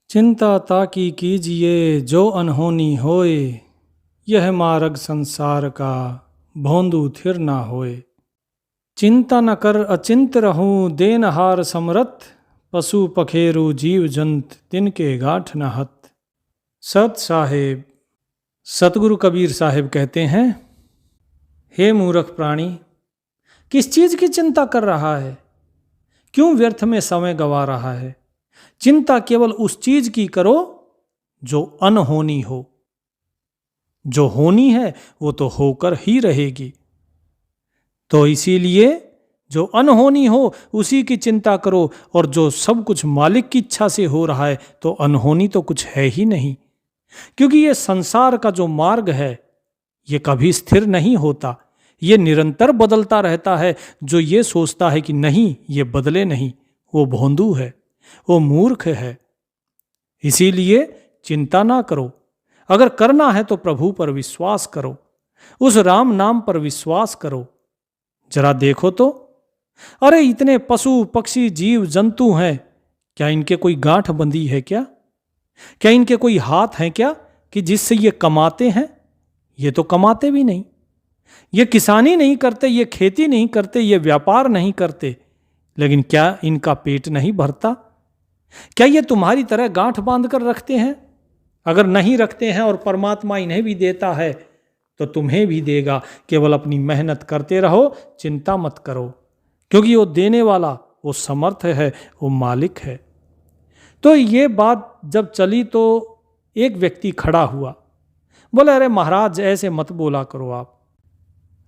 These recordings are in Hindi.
चिंता ताकी कीजिए जो अनहोनी होए, यह मार्ग संसार का भोंदू थिर ना होए। चिंता न कर अचिंत रहूं देनहार समरथ, पशु पखेरु जीव जंत तिनके गांठ न हत। सत साहेब सतगुरु कबीर साहिब कहते हैं, हे मूर्ख प्राणी, किस चीज की चिंता कर रहा है? क्यों व्यर्थ में समय गवा रहा है? चिंता केवल उस चीज की करो जो अनहोनी हो। जो होनी है वो तो होकर ही रहेगी। तो इसीलिए जो अनहोनी हो उसी की चिंता करो, और जो सब कुछ मालिक की इच्छा से हो रहा है तो अनहोनी तो कुछ है ही नहीं। क्योंकि ये संसार का जो मार्ग है ये कभी स्थिर नहीं होता, ये निरंतर बदलता रहता है। जो ये सोचता है कि नहीं ये बदले नहीं, वो भोंदू है, वो मूर्ख है। इसीलिए चिंता ना करो। अगर करना है तो प्रभु पर विश्वास करो, उस राम नाम पर विश्वास करो। जरा देखो तो, अरे इतने पशु पक्षी जीव जंतु हैं, क्या इनके कोई गांठ बंधी है क्या? क्या इनके कोई हाथ हैं क्या कि जिससे ये कमाते हैं? ये तो कमाते भी नहीं। ये किसानी नहीं करते, ये खेती नहीं करते, ये व्यापार नहीं करते, लेकिन क्या इनका पेट नहीं भरता? क्या ये तुम्हारी तरह गांठ बांध कर रखते हैं? अगर नहीं रखते हैं और परमात्मा इन्हें भी देता है तो तुम्हें भी देगा। केवल अपनी मेहनत करते रहो, चिंता मत करो, क्योंकि वो देने वाला, वो समर्थ है, वो मालिक है। तो ये बात जब चली तो एक व्यक्ति खड़ा हुआ, बोले, अरे महाराज ऐसे मत बोला करो आप।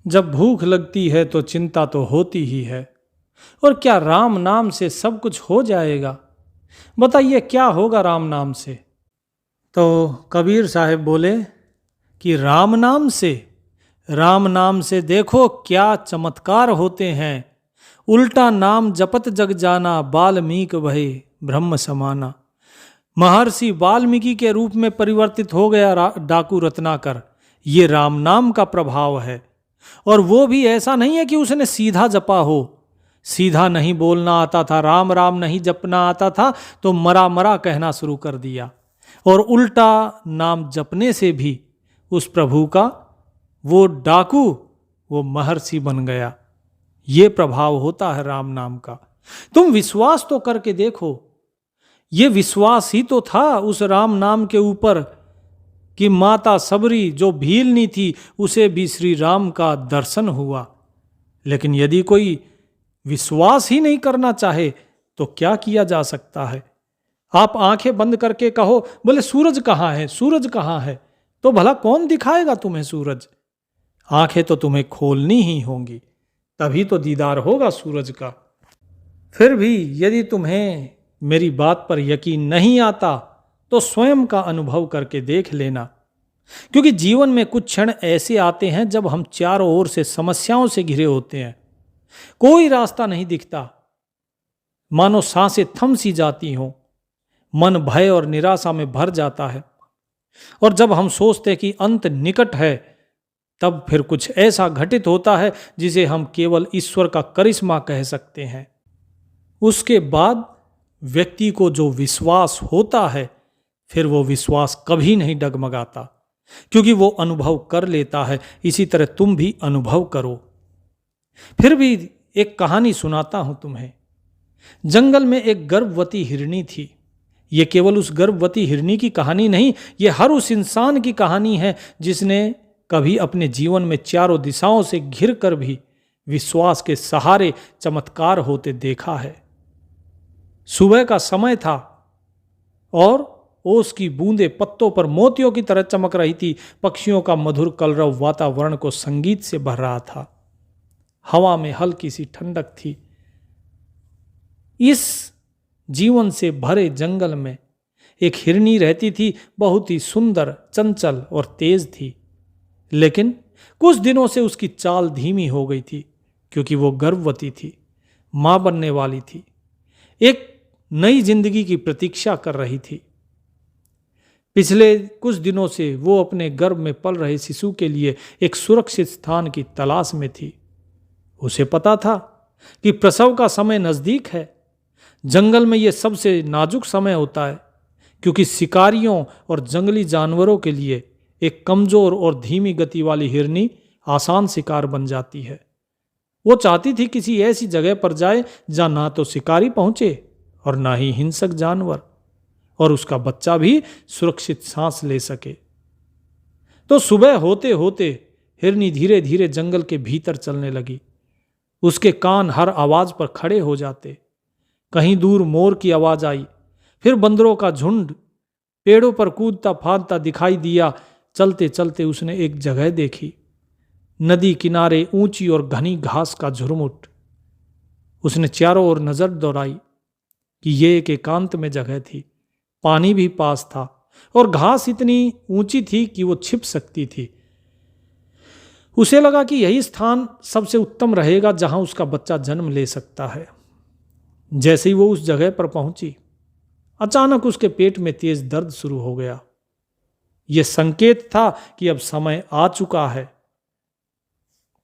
जब भूख लगती है तो चिंता तो होती ही है, और क्या राम नाम से सब कुछ हो जाएगा? बताइए क्या होगा राम नाम से? तो कबीर साहब बोले कि राम नाम से देखो क्या चमत्कार होते हैं। उल्टा नाम जपत जग जाना, वाल्मीकि भई ब्रह्म समाना। महर्षि वाल्मीकि के रूप में परिवर्तित हो गया डाकू रत्नाकर। ये राम नाम का प्रभाव है। और वो भी ऐसा नहीं है कि उसने सीधा जपा हो, सीधा नहीं बोलना आता था, राम राम नहीं जपना आता था, तो मरा मरा कहना शुरू कर दिया। और उल्टा नाम जपने से भी उस प्रभु का वो डाकू वो महर्षि बन गया। ये प्रभाव होता है राम नाम का। तुम विश्वास तो करके देखो। ये विश्वास ही तो था उस राम नाम के ऊपर कि माता सबरी जो भीलनी थी उसे भी श्री राम का दर्शन हुआ। लेकिन यदि कोई विश्वास ही नहीं करना चाहे तो क्या किया जा सकता है? आप आंखें बंद करके कहो, बोले सूरज कहाँ है, सूरज कहाँ है, तो भला कौन दिखाएगा तुम्हें सूरज? आंखें तो तुम्हें खोलनी ही होंगी, तभी तो दीदार होगा सूरज का। फिर भी यदि तुम्हें मेरी बात पर यकीन नहीं आता तो स्वयं का अनुभव करके देख लेना। क्योंकि जीवन में कुछ क्षण ऐसे आते हैं जब हम चारों ओर से समस्याओं से घिरे होते हैं, कोई रास्ता नहीं दिखता, मानो सांसें थम सी जाती हों, मन भय और निराशा में भर जाता है। और जब हम सोचते हैं कि अंत निकट है, तब फिर कुछ ऐसा घटित होता है जिसे हम केवल ईश्वर का करिश्मा कह सकते हैं। उसके बाद व्यक्ति को जो विश्वास होता है, फिर वो विश्वास कभी नहीं डगमगाता, क्योंकि वो अनुभव कर लेता है। इसी तरह तुम भी अनुभव करो। फिर भी एक कहानी सुनाता हूं तुम्हें। जंगल में एक गर्भवती हिरनी थी। ये केवल उस गर्भवती हिरनी की कहानी नहीं, ये हर उस इंसान की कहानी है जिसने कभी अपने जीवन में चारों दिशाओं से घिर कर भी विश्वास के सहारे चमत्कार होते देखा है। सुबह का समय था और ओस की बूंदें पत्तों पर मोतियों की तरह चमक रही थी। पक्षियों का मधुर कलरव वातावरण को संगीत से भर रहा था। हवा में हल्की सी ठंडक थी। इस जीवन से भरे जंगल में एक हिरनी रहती थी, बहुत ही सुंदर, चंचल और तेज थी। लेकिन कुछ दिनों से उसकी चाल धीमी हो गई थी, क्योंकि वो गर्भवती थी, मां बनने वाली थी, एक नई जिंदगी की प्रतीक्षा कर रही थी। पिछले कुछ दिनों से वो अपने गर्भ में पल रहे शिशु के लिए एक सुरक्षित स्थान की तलाश में थी। उसे पता था कि प्रसव का समय नजदीक है। जंगल में यह सबसे नाजुक समय होता है, क्योंकि शिकारियों और जंगली जानवरों के लिए एक कमजोर और धीमी गति वाली हिरनी आसान शिकार बन जाती है। वो चाहती थी किसी ऐसी जगह पर जाए जहां ना तो शिकारी पहुंचे और ना ही हिंसक जानवर, और उसका बच्चा भी सुरक्षित सांस ले सके। तो सुबह होते होते हिरनी धीरे धीरे जंगल के भीतर चलने लगी। उसके कान हर आवाज पर खड़े हो जाते। कहीं दूर मोर की आवाज आई, फिर बंदरों का झुंड पेड़ों पर कूदता फांदता दिखाई दिया। चलते चलते उसने एक जगह देखी, नदी किनारे ऊंची और घनी घास का झुरमुट। उसने चारों ओर नजर दौड़ाई कि ये एक एकांत में जगह थी। पानी भी पास था और घास इतनी ऊंची थी कि वो छिप सकती थी। उसे लगा कि यही स्थान सबसे उत्तम रहेगा जहां उसका बच्चा जन्म ले सकता है। जैसे ही वो उस जगह पर पहुंची, अचानक उसके पेट में तेज दर्द शुरू हो गया। यह संकेत था कि अब समय आ चुका है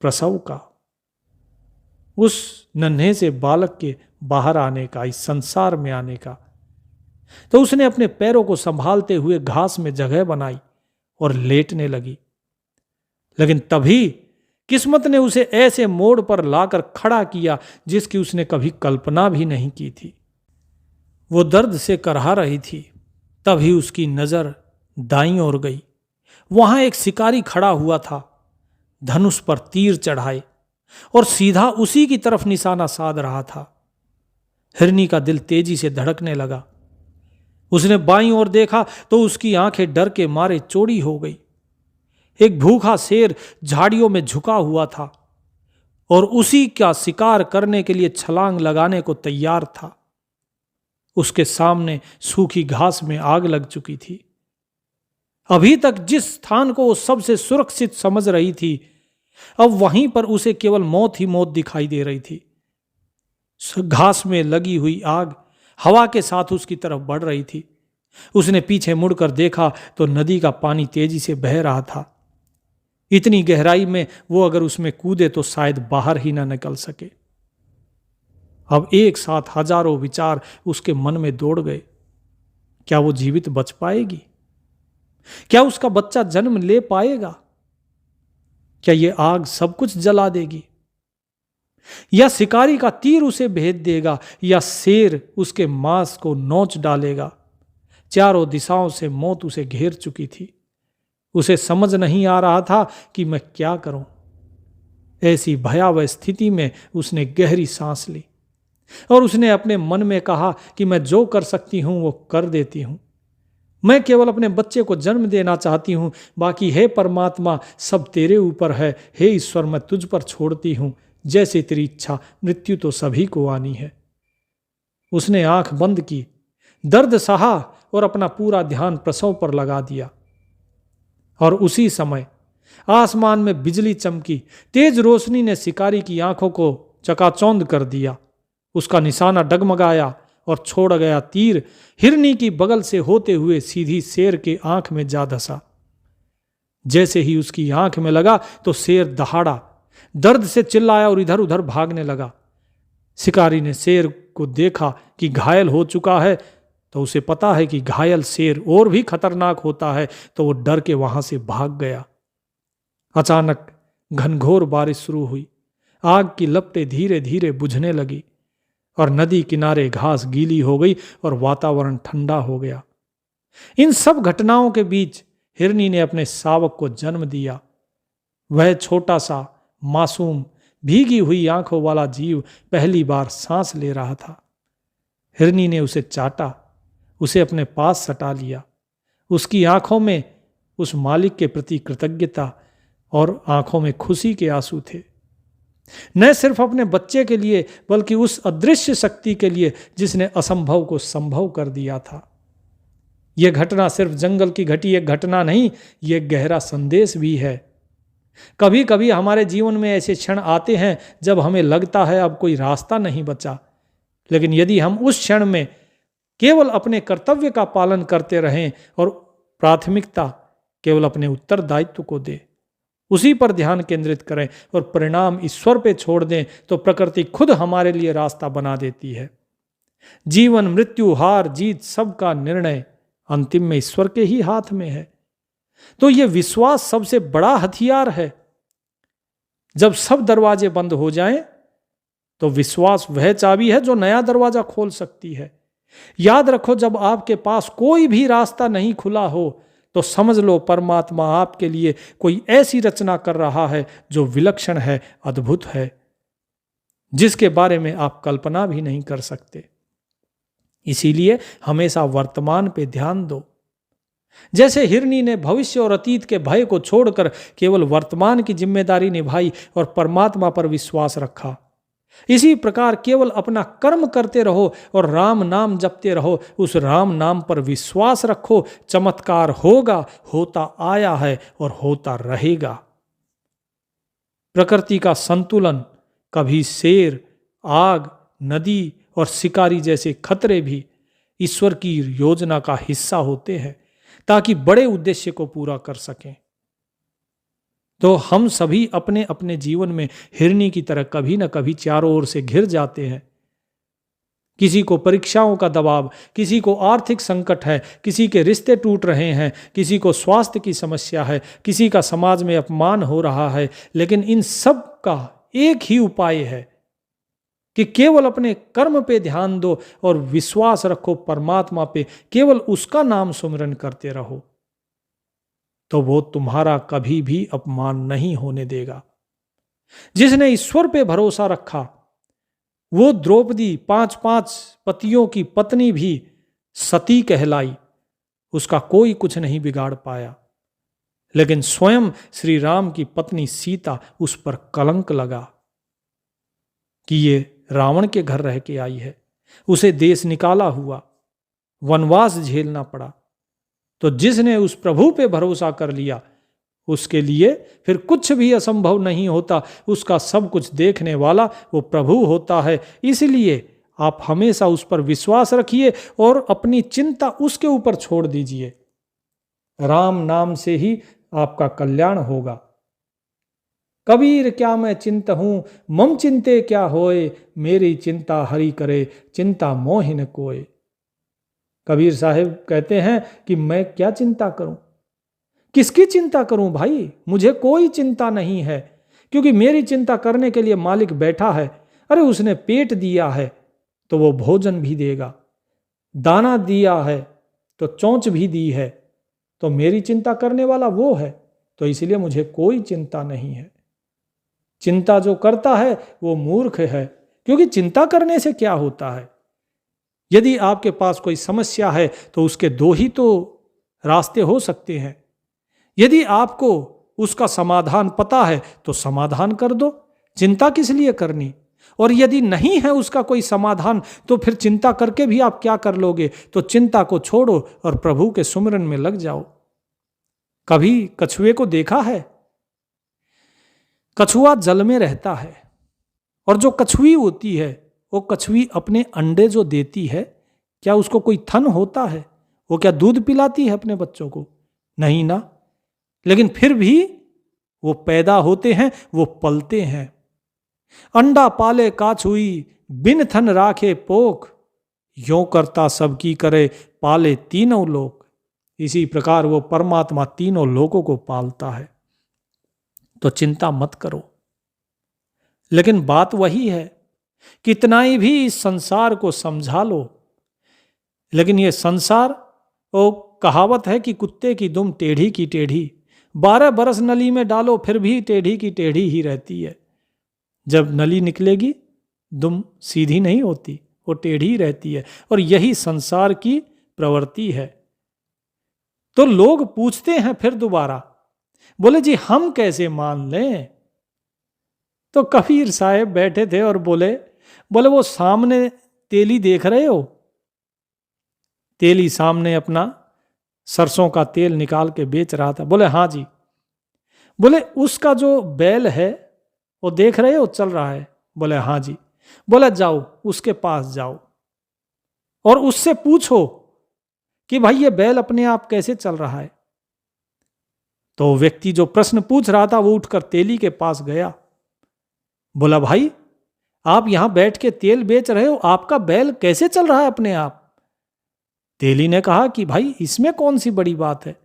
प्रसव का, उस नन्हे से बालक के बाहर आने का, इस संसार में आने का। तो उसने अपने पैरों को संभालते हुए घास में जगह बनाई और लेटने लगी। लेकिन तभी किस्मत ने उसे ऐसे मोड़ पर लाकर खड़ा किया जिसकी उसने कभी कल्पना भी नहीं की थी। वो दर्द से करहा रही थी। तभी उसकी नजर दाईं ओर गई। वहां एक शिकारी खड़ा हुआ था, धनुष पर तीर चढ़ाए और सीधा उसी की तरफ निशाना साध रहा था। हिरनी का दिल तेजी से धड़कने लगा। उसने बाईं ओर देखा तो उसकी आंखें डर के मारे चौड़ी हो गई। एक भूखा शेर झाड़ियों में झुका हुआ था और उसी का शिकार करने के लिए छलांग लगाने को तैयार था। उसके सामने सूखी घास में आग लग चुकी थी। अभी तक जिस स्थान को वो सबसे सुरक्षित समझ रही थी, अब वहीं पर उसे केवल मौत ही मौत दिखाई दे रही थी। घास में लगी हुई आग हवा के साथ उसकी तरफ बढ़ रही थी। उसने पीछे मुड़कर देखा तो नदी का पानी तेजी से बह रहा था। इतनी गहराई में वो अगर उसमें कूदे तो शायद बाहर ही ना निकल सके। अब एक साथ हजारों विचार उसके मन में दौड़ गए। क्या वो जीवित बच पाएगी? क्या उसका बच्चा जन्म ले पाएगा? क्या ये आग सब कुछ जला देगी? या शिकारी का तीर उसे भेद देगा? या शेर उसके मांस को नोच डालेगा? चारों दिशाओं से मौत उसे घेर चुकी थी। उसे समझ नहीं आ रहा था कि मैं क्या करूं। ऐसी भयावह स्थिति में उसने गहरी सांस ली और उसने अपने मन में कहा कि मैं जो कर सकती हूं वो कर देती हूं। मैं केवल अपने बच्चे को जन्म देना चाहती हूं। बाकी हे परमात्मा, सब तेरे ऊपर है। हे ईश्वर, मैं तुझ पर छोड़ती हूं। जैसे तेरी इच्छा, मृत्यु तो सभी को आनी है। उसने आंख बंद की, दर्द सहा और अपना पूरा ध्यान प्रसव पर लगा दिया। और उसी समय आसमान में बिजली चमकी। तेज रोशनी ने शिकारी की आंखों को चकाचौंध कर दिया। उसका निशाना डगमगाया और छोड़ गया तीर हिरनी की बगल से होते हुए सीधी शेर के आंख में जा धंसा। जैसे ही उसकी आंख में लगा तो शेर दहाड़ा, दर्द से चिल्लाया और इधर उधर भागने लगा। शिकारी ने शेर को देखा कि घायल हो चुका है, तो उसे पता है कि घायल शेर और भी खतरनाक होता है, तो वो डर के वहां से भाग गया। अचानक घनघोर बारिश शुरू हुई। आग की लपटें धीरे धीरे बुझने लगी और नदी किनारे घास गीली हो गई और वातावरण ठंडा हो गया। इन सब घटनाओं के बीच हिरनी ने अपने शावक को जन्म दिया। वह छोटा सा मासूम भीगी हुई आंखों वाला जीव पहली बार सांस ले रहा था। हिरनी ने उसे चाटा, उसे अपने पास सटा लिया। उसकी आंखों में उस मालिक के प्रति कृतज्ञता और आंखों में खुशी के आंसू थे। न सिर्फ अपने बच्चे के लिए बल्कि उस अदृश्य शक्ति के लिए जिसने असंभव को संभव कर दिया था। यह घटना सिर्फ जंगल की घटी एक घटना नहीं, यह गहरा संदेश भी है। कभी कभी हमारे जीवन में ऐसे क्षण आते हैं जब हमें लगता है अब कोई रास्ता नहीं बचा, लेकिन यदि हम उस क्षण में केवल अपने कर्तव्य का पालन करते रहें और प्राथमिकता केवल अपने उत्तरदायित्व को दें, उसी पर ध्यान केंद्रित करें और परिणाम ईश्वर पे छोड़ दें, तो प्रकृति खुद हमारे लिए रास्ता बना देती है। जीवन, मृत्यु, हार जीत सबका निर्णय अंतिम में ईश्वर के ही हाथ में है। तो यह विश्वास सबसे बड़ा हथियार है। जब सब दरवाजे बंद हो जाएं, तो विश्वास वह चाबी है जो नया दरवाजा खोल सकती है। याद रखो, जब आपके पास कोई भी रास्ता नहीं खुला हो, तो समझ लो परमात्मा आपके लिए कोई ऐसी रचना कर रहा है जो विलक्षण है, अद्भुत है, जिसके बारे में आप कल्पना भी नहीं कर सकते। इसीलिए हमेशा वर्तमान पे ध्यान दो। जैसे हिरनी ने भविष्य और अतीत के भय को छोड़कर केवल वर्तमान की जिम्मेदारी निभाई और परमात्मा पर विश्वास रखा, इसी प्रकार केवल अपना कर्म करते रहो और राम नाम जपते रहो, उस राम नाम पर विश्वास रखो। चमत्कार होगा, होता आया है और होता रहेगा। प्रकृति का संतुलन, कभी शेर, आग, नदी और शिकारी जैसे खतरे भी ईश्वर की योजना का हिस्सा होते हैं, ताकि बड़े उद्देश्य को पूरा कर सकें। तो हम सभी अपने अपने जीवन में हिरनी की तरह कभी न कभी चारों ओर से घिर जाते हैं। किसी को परीक्षाओं का दबाव, किसी को आर्थिक संकट है, किसी के रिश्ते टूट रहे हैं, किसी को स्वास्थ्य की समस्या है, किसी का समाज में अपमान हो रहा है। लेकिन इन सब का एक ही उपाय है कि केवल अपने कर्म पे ध्यान दो और विश्वास रखो परमात्मा पे, केवल उसका नाम सुमिरन करते रहो, तो वो तुम्हारा कभी भी अपमान नहीं होने देगा। जिसने ईश्वर पे भरोसा रखा, वो द्रौपदी 5-5 पतियों की पत्नी भी सती कहलाई, उसका कोई कुछ नहीं बिगाड़ पाया। लेकिन स्वयं श्री राम की पत्नी सीता, उस पर कलंक लगा कि ये रावण के घर रह के आई है, उसे देश निकाला हुआ, वनवास झेलना पड़ा। तो जिसने उस प्रभु पे भरोसा कर लिया, उसके लिए फिर कुछ भी असंभव नहीं होता। उसका सब कुछ देखने वाला वो प्रभु होता है। इसलिए आप हमेशा उस पर विश्वास रखिए और अपनी चिंता उसके ऊपर छोड़ दीजिए। राम नाम से ही आपका कल्याण होगा। कबीर क्या मैं चिंत हूं, मम चिंते क्या होए, मेरी चिंता हरि करे, चिंता मोहि न कोय। कबीर साहिब कहते हैं कि मैं क्या चिंता करूं, किसकी चिंता करूं भाई, मुझे कोई चिंता नहीं है, क्योंकि मेरी चिंता करने के लिए मालिक बैठा है। अरे उसने पेट दिया है तो वो भोजन भी देगा, दाना दिया है तो चोंच भी दी है, तो मेरी चिंता करने वाला वो है। तो इसलिए मुझे कोई चिंता नहीं है। चिंता जो करता है वो मूर्ख है, क्योंकि चिंता करने से क्या होता है। यदि आपके पास कोई समस्या है तो उसके दो ही तो रास्ते हो सकते हैं। यदि आपको उसका समाधान पता है तो समाधान कर दो, चिंता किस लिए करनी। और यदि नहीं है उसका कोई समाधान, तो फिर चिंता करके भी आप क्या कर लोगे। तो चिंता को छोड़ो और प्रभु के सुमिरन में लग जाओ। कभी कछुए को देखा है? कछुआ जल में रहता है, और जो कछुई होती है, वो कछुई अपने अंडे जो देती है, क्या उसको कोई थन होता है? वो क्या दूध पिलाती है अपने बच्चों को? नहीं ना। लेकिन फिर भी वो पैदा होते हैं, वो पलते हैं। अंडा पाले काछुई, बिन थन राखे पोख, यों करता सबकी करे, पाले तीनों लोक। इसी प्रकार वो परमात्मा तीनों लोकों को पालता है। तो चिंता मत करो। लेकिन बात वही है, कितना ही भी इस संसार को समझा लो, लेकिन ये संसार, वो कहावत है कि कुत्ते की दुम टेढ़ी की टेढ़ी, 12 बरस नली में डालो फिर भी टेढ़ी की टेढ़ी ही रहती है। जब नली निकलेगी दुम सीधी नहीं होती, वो टेढ़ी रहती है। और यही संसार की प्रवृत्ति है। तो लोग पूछते हैं फिर दोबारा, बोले जी हम कैसे मान लें। तो कबीर साहब बैठे थे और बोले वो सामने तेली देख रहे हो? तेली सामने अपना सरसों का तेल निकाल के बेच रहा था। बोले हाँ जी। बोले उसका जो बैल है वो देख रहे हो चल रहा है? बोले हाँ जी। बोले जाओ उसके पास जाओ और उससे पूछो कि भाई ये बैल अपने आप कैसे चल रहा है। तो व्यक्ति जो प्रश्न पूछ रहा था वो उठकर तेली के पास गया। बोला भाई आप यहां बैठ के तेल बेच रहे हो, आपका बैल कैसे चल रहा है अपने आप? तेली ने कहा कि भाई इसमें कौन सी बड़ी बात है,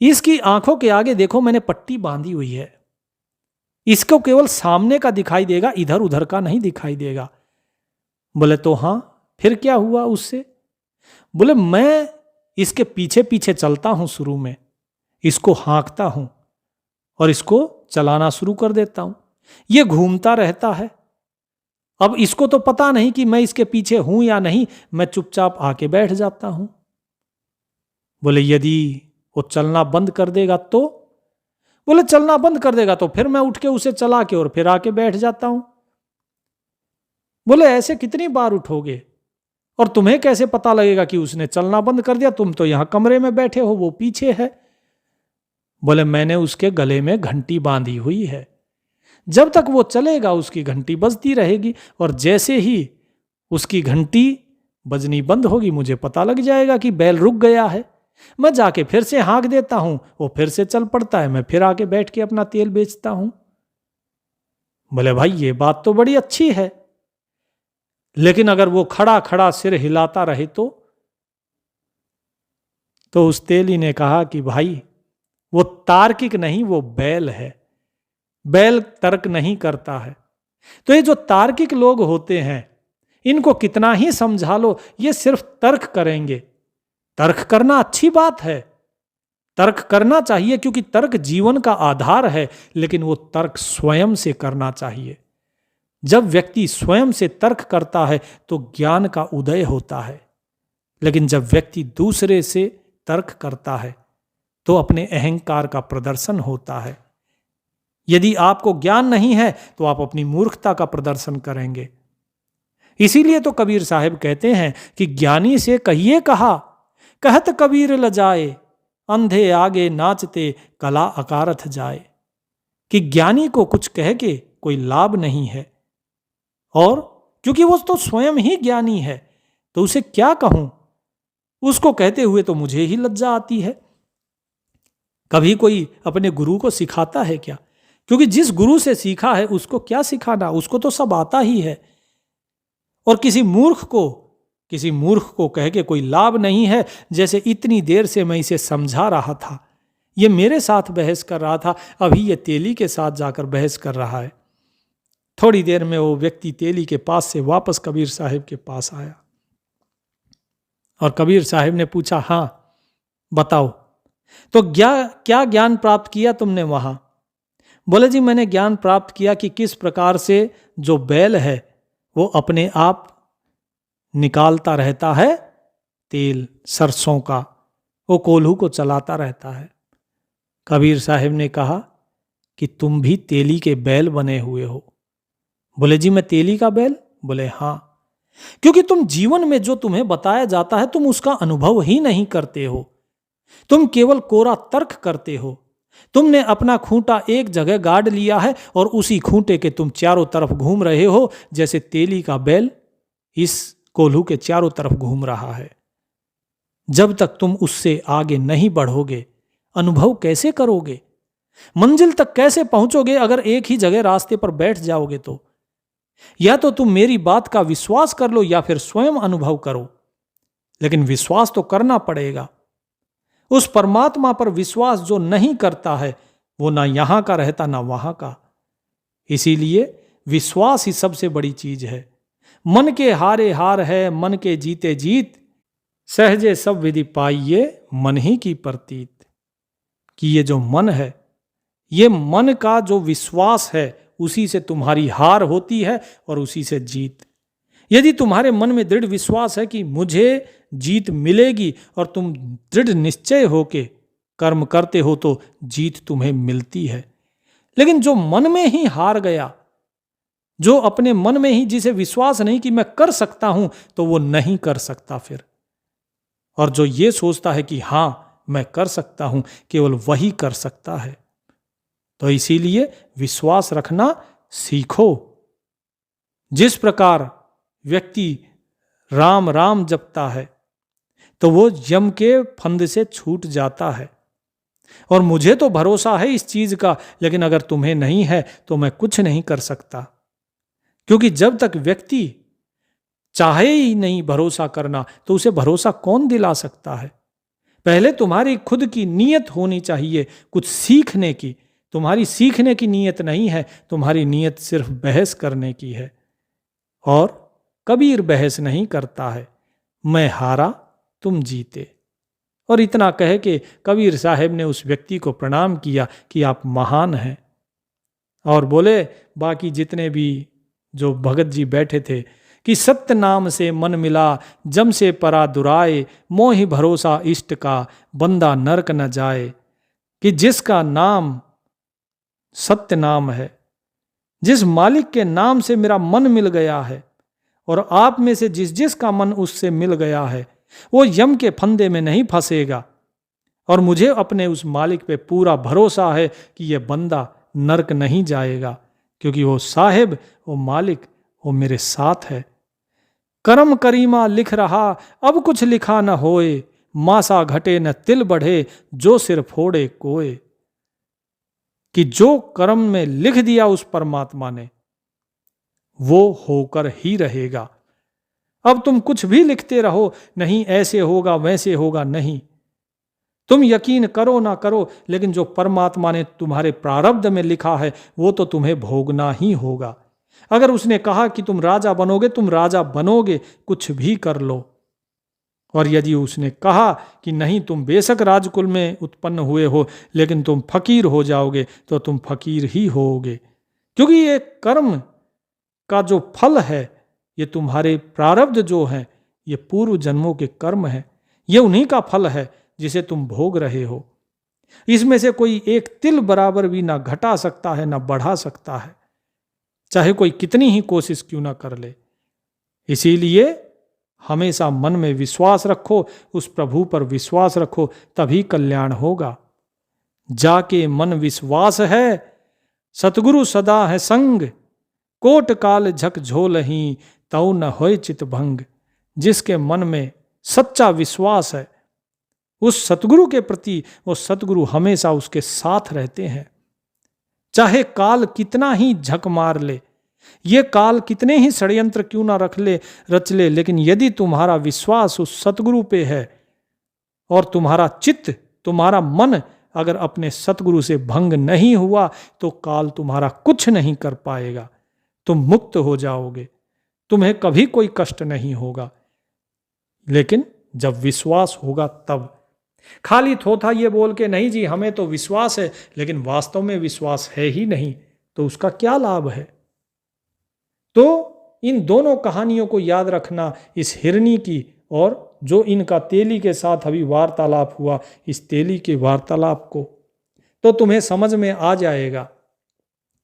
इसकी आंखों के आगे देखो मैंने पट्टी बांधी हुई है, इसको केवल सामने का दिखाई देगा, इधर उधर का नहीं दिखाई देगा। बोले तो हां, फिर क्या हुआ उससे? बोले मैं इसके पीछे पीछे चलता हूं, शुरू में इसको हाँकता हूं और इसको चलाना शुरू कर देता हूं, ये घूमता रहता है। अब इसको तो पता नहीं कि मैं इसके पीछे हूं या नहीं, मैं चुपचाप आके बैठ जाता हूं। बोले यदि वो चलना बंद कर देगा तो? बोले चलना बंद कर देगा तो फिर मैं उठ के उसे चला के और फिर आके बैठ जाता हूं। बोले ऐसे कितनी बार उठोगे, और तुम्हें कैसे पता लगेगा कि उसने चलना बंद कर दिया? तुम तो यहां कमरे में बैठे हो, वो पीछे है। बोले मैंने उसके गले में घंटी बांधी हुई है, जब तक वो चलेगा उसकी घंटी बजती रहेगी, और जैसे ही उसकी घंटी बजनी बंद होगी मुझे पता लग जाएगा कि बैल रुक गया है। मैं जाके फिर से हाँक देता हूं, वो फिर से चल पड़ता है, मैं फिर आके बैठ के अपना तेल बेचता हूं। बोले भाई ये बात तो बड़ी अच्छी है, लेकिन अगर वो खड़ा खड़ा सिर हिलाता रहे तो उस तेली ने कहा कि भाई वो तार्किक नहीं, वो बैल है, बैल तर्क नहीं करता है। तो ये जो तार्किक लोग होते हैं इनको कितना ही समझा लो, ये सिर्फ तर्क करेंगे। तर्क करना अच्छी बात है, तर्क करना चाहिए क्योंकि तर्क जीवन का आधार है, लेकिन वो तर्क स्वयं से करना चाहिए। जब व्यक्ति स्वयं से तर्क करता है तो ज्ञान का उदय होता है, लेकिन जब व्यक्ति दूसरे से तर्क करता है तो अपने अहंकार का प्रदर्शन होता है। यदि आपको ज्ञान नहीं है तो आप अपनी मूर्खता का प्रदर्शन करेंगे। इसीलिए तो कबीर साहब कहते हैं कि ज्ञानी से कहिए कहा, कहत कबीर लजाए, अंधे आगे नाचते कला अकारथ जाए। कि ज्ञानी को कुछ कह के कोई लाभ नहीं है, और क्योंकि वो तो स्वयं ही ज्ञानी है तो उसे क्या कहूं, उसको कहते हुए तो मुझे ही लज्जा आती है। कभी कोई अपने गुरु को सिखाता है क्या? क्योंकि जिस गुरु से सीखा है उसको क्या सिखाना, उसको तो सब आता ही है। और किसी मूर्ख को कह के कोई लाभ नहीं है। जैसे इतनी देर से मैं इसे समझा रहा था, ये मेरे साथ बहस कर रहा था, अभी ये तेली के साथ जाकर बहस कर रहा है। थोड़ी देर में वो व्यक्ति तेली के पास से वापस कबीर साहिब के पास आया और कबीर साहिब ने पूछा, हाँ बताओ, तो क्या ज्ञान प्राप्त किया तुमने वहां? बोले जी मैंने ज्ञान प्राप्त किया कि किस प्रकार से जो बैल है वो अपने आप निकालता रहता है तेल सरसों का, वो कोल्हू को चलाता रहता है। कबीर साहिब ने कहा कि तुम भी तेली के बैल बने हुए हो। बोले जी मैं तेली का बैल? बोले हाँ, क्योंकि तुम जीवन में जो तुम्हें बताया जाता है तुम उसका अनुभव ही नहीं करते हो, तुम केवल कोरा तर्क करते हो। तुमने अपना खूंटा एक जगह गाड़ लिया है और उसी खूंटे के तुम चारों तरफ घूम रहे हो, जैसे तेली का बैल इस कोल्हू के चारों तरफ घूम रहा है। जब तक तुम उससे आगे नहीं बढ़ोगे अनुभव कैसे करोगे? मंजिल तक कैसे पहुंचोगे अगर एक ही जगह रास्ते पर बैठ जाओगे? तो या तो तुम मेरी बात का विश्वास कर लो या फिर स्वयं अनुभव करो, लेकिन विश्वास तो करना पड़ेगा। उस परमात्मा पर विश्वास जो नहीं करता है वो ना यहां का रहता ना वहां का। इसीलिए विश्वास ही सबसे बड़ी चीज है। मन के हारे हार है, मन के जीते जीत, सहजे सब विधि पाइये मन ही की प्रतीत। कि ये जो मन है, ये मन का जो विश्वास है उसी से तुम्हारी हार होती है और उसी से जीत। यदि तुम्हारे मन में दृढ़ विश्वास है कि मुझे जीत मिलेगी और तुम दृढ़ निश्चय होके कर्म करते हो तो जीत तुम्हें मिलती है। लेकिन जो मन में ही हार गया, जो अपने मन में ही जिसे विश्वास नहीं कि मैं कर सकता हूं, तो वो नहीं कर सकता फिर। और जो ये सोचता है कि हां मैं कर सकता हूं, केवल वही कर सकता है। तो इसीलिए विश्वास रखना सीखो। जिस प्रकार व्यक्ति राम राम जपता है तो वो यम के फंद से छूट जाता है। और मुझे तो भरोसा है इस चीज का, लेकिन अगर तुम्हें नहीं है तो मैं कुछ नहीं कर सकता। क्योंकि जब तक व्यक्ति चाहे ही नहीं भरोसा करना, तो उसे भरोसा कौन दिला सकता है? पहले तुम्हारी खुद की नीयत होनी चाहिए कुछ सीखने की। तुम्हारी सीखने की नीयत नहीं है, तुम्हारी नीयत सिर्फ बहस करने की है। और कबीर बहस नहीं करता है, मैं हारा तुम जीते। और इतना कह के कबीर साहब ने उस व्यक्ति को प्रणाम किया कि आप महान हैं, और बोले बाकी जितने भी जो भगत जी बैठे थे कि सत्य नाम से मन मिला, जम से परा दुराए, मोहि भरोसा इष्ट का, बंदा नरक न जाए। कि जिसका नाम सत्य नाम है, जिस मालिक के नाम से मेरा मन मिल गया है, और आप में से जिस जिस का मन उससे मिल गया है, वो यम के फंदे में नहीं फंसेगा। और मुझे अपने उस मालिक पे पूरा भरोसा है कि ये बंदा नरक नहीं जाएगा, क्योंकि वो साहिब, वो मालिक, वो मेरे साथ है। करम करीमा लिख रहा, अब कुछ लिखा न होए, मासा घटे न तिल बढ़े, जो सिर फोड़े कोए। कि जो कर्म में लिख दिया उस परमात्मा ने, वो होकर ही रहेगा। अब तुम कुछ भी लिखते रहो, नहीं ऐसे होगा वैसे होगा, नहीं, तुम यकीन करो ना करो, लेकिन जो परमात्मा ने तुम्हारे प्रारब्ध में लिखा है वो तो तुम्हें भोगना ही होगा। अगर उसने कहा कि तुम राजा बनोगे, तुम राजा बनोगे, कुछ भी कर लो। और यदि उसने कहा कि नहीं, तुम बेशक राजकुल में उत्पन्न हुए हो लेकिन तुम फकीर हो जाओगे, तो तुम फकीर ही होगे। क्योंकि ये कर्म का जो फल है, ये तुम्हारे प्रारब्ध जो हैं, ये पूर्व जन्मों के कर्म हैं, ये उन्हीं का फल है जिसे तुम भोग रहे हो। इसमें से कोई एक तिल बराबर भी ना घटा सकता है ना बढ़ा सकता है, चाहे कोई कितनी ही कोशिश क्यों ना कर ले। इसीलिए हमेशा मन में विश्वास रखो, उस प्रभु पर विश्वास रखो, तभी कल्याण होगा। जाके मन विश्वास है, सतगुरु सदा है संग, कोट काल झक झोलही, तौ न होय चित भंग। जिसके मन में सच्चा विश्वास है उस सतगुरु के प्रति, वो सतगुरु हमेशा उसके साथ रहते हैं। चाहे काल कितना ही झक मार ले, ये काल कितने ही षड्यंत्र क्यों ना रच ले, लेकिन यदि तुम्हारा विश्वास उस सतगुरु पे है और तुम्हारा चित्त, तुम्हारा मन अगर अपने सतगुरु से भंग नहीं हुआ, तो काल तुम्हारा कुछ नहीं कर पाएगा। तुम मुक्त हो जाओगे, तुम्हें कभी कोई कष्ट नहीं होगा। लेकिन जब विश्वास होगा तब। खाली थोथा ये बोल के नहीं जी हमें तो विश्वास है, लेकिन वास्तव में विश्वास है ही नहीं, तो उसका क्या लाभ है? तो इन दोनों कहानियों को याद रखना, इस हिरनी की और जो इनका तेली के साथ अभी वार्तालाप हुआ, इस तेली के वार्तालाप को, तो तुम्हें समझ में आ जाएगा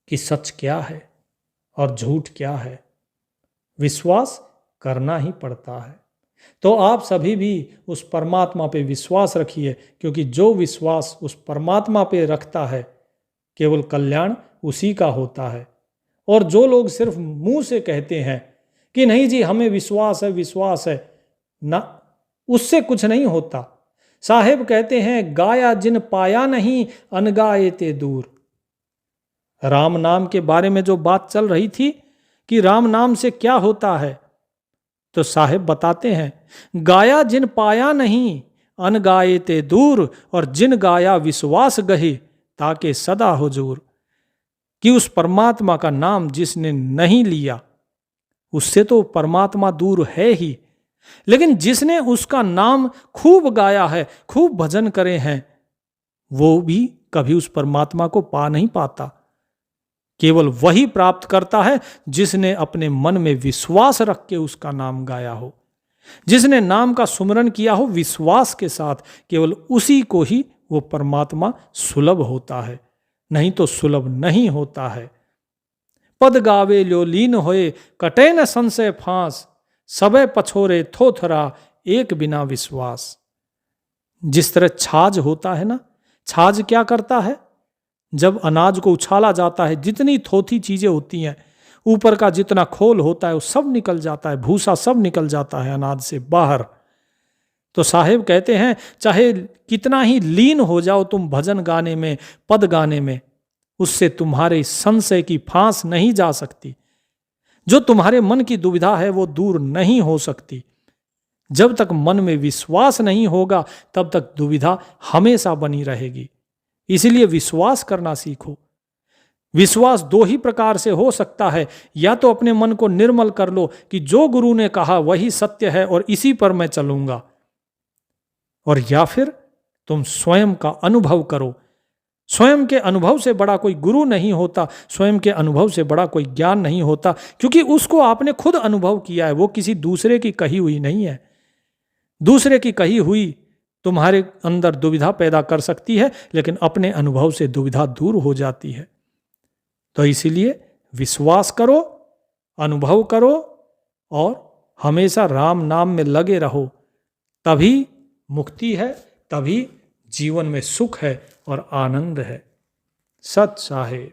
कि सच क्या है और झूठ क्या है। विश्वास करना ही पड़ता है। तो आप सभी भी उस परमात्मा पे विश्वास रखिए, क्योंकि जो विश्वास उस परमात्मा पे रखता है केवल कल्याण उसी का होता है। और जो लोग सिर्फ मुंह से कहते हैं कि नहीं जी हमें विश्वास है ना, उससे कुछ नहीं होता। साहेब कहते हैं गाया जिन पाया नहीं, अनगाए ते दूर। राम नाम के बारे में जो बात चल रही थी कि राम नाम से क्या होता है, तो साहेब बताते हैं गाया जिन पाया नहीं, अनगाए ते दूर, और जिन गाया विश्वास गहे, ताके सदा हुजूर। कि उस परमात्मा का नाम जिसने नहीं लिया उससे तो परमात्मा दूर है ही, लेकिन जिसने उसका नाम खूब गाया है, खूब भजन करे हैं, वो भी कभी उस परमात्मा को पा नहीं पाता। केवल वही प्राप्त करता है जिसने अपने मन में विश्वास रख के उसका नाम गाया हो, जिसने नाम का सुमरन किया हो विश्वास के साथ, केवल उसी को ही वो परमात्मा सुलभ होता है, नहीं तो सुलभ नहीं होता है। पद गावे लो लीन होए, कटे न संशय फांस, सबे पछोरे थोथरा, एक बिना विश्वास। जिस तरह छाछ होता है ना, छाछ क्या करता है, जब अनाज को उछाला जाता है, जितनी थोथी चीजें होती हैं, ऊपर का जितना खोल होता है वो सब निकल जाता है, भूसा सब निकल जाता है अनाज से बाहर। तो साहेब कहते हैं चाहे कितना ही लीन हो जाओ तुम भजन गाने में, पद गाने में, उससे तुम्हारे संशय की फांस नहीं जा सकती। जो तुम्हारे मन की दुविधा है वो दूर नहीं हो सकती। जब तक मन में विश्वास नहीं होगा तब तक दुविधा हमेशा बनी रहेगी। इसलिए विश्वास करना सीखो। विश्वास दो ही प्रकार से हो सकता है, या तो अपने मन को निर्मल कर लो कि जो गुरु ने कहा वही सत्य है और इसी पर मैं चलूंगा, और या फिर तुम स्वयं का अनुभव करो। स्वयं के अनुभव से बड़ा कोई गुरु नहीं होता, स्वयं के अनुभव से बड़ा कोई ज्ञान नहीं होता, क्योंकि उसको आपने खुद अनुभव किया है, वो किसी दूसरे की कही हुई नहीं है। दूसरे की कही हुई तुम्हारे अंदर दुविधा पैदा कर सकती है, लेकिन अपने अनुभव से दुविधा दूर हो जाती है। तो इसीलिए विश्वास करो, अनुभव करो और हमेशा राम नाम में लगे रहो। तभी मुक्ति है, तभी जीवन में सुख है और आनंद है। सत साहेब।